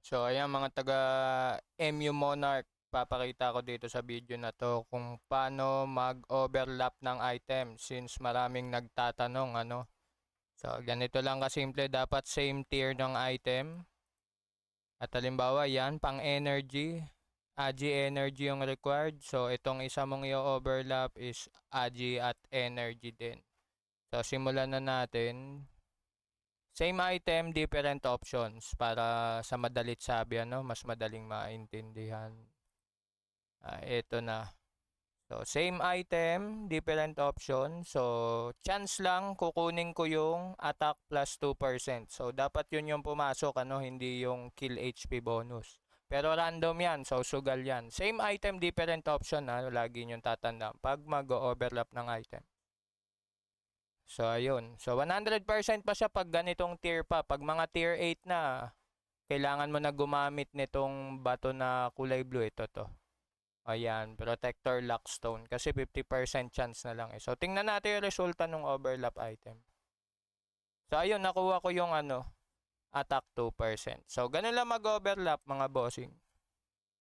So ayan mga taga MU Monarch, papakita ko dito sa video na to kung paano mag-overlap ng item since maraming nagtatanong ano. So ganito lang kasimple, dapat same tier ng item. At halimbawa yan, pang energy, Agi energy yung required. So itong isa mong i-overlap is Agi at energy din. So simulan na natin. Same item, different options para sa madalit sabi ano, mas madaling maintindihan. Ito na. So same item, different option. So chance lang kukunin ko yung attack plus 2%. So dapat yun yung pumasok ano, hindi yung kill HP bonus. Pero random yan, so sugal yan. Same item, different option ha, lagi nyo tatandaan pag mag-overlap ng item. So ayun. So 100% pa siya pag ganitong tier pa. Pag mga tier 8 na, kailangan mo na gumamit nitong bato na kulay blue. Ito to. Ayan, Protector Lockstone. Kasi 50% chance na lang eh. So tingnan natin yung resulta ng overlap item. So ayun, nakuha ko yung ano, attack 2%. So ganun lang mag-overlap mga bossing.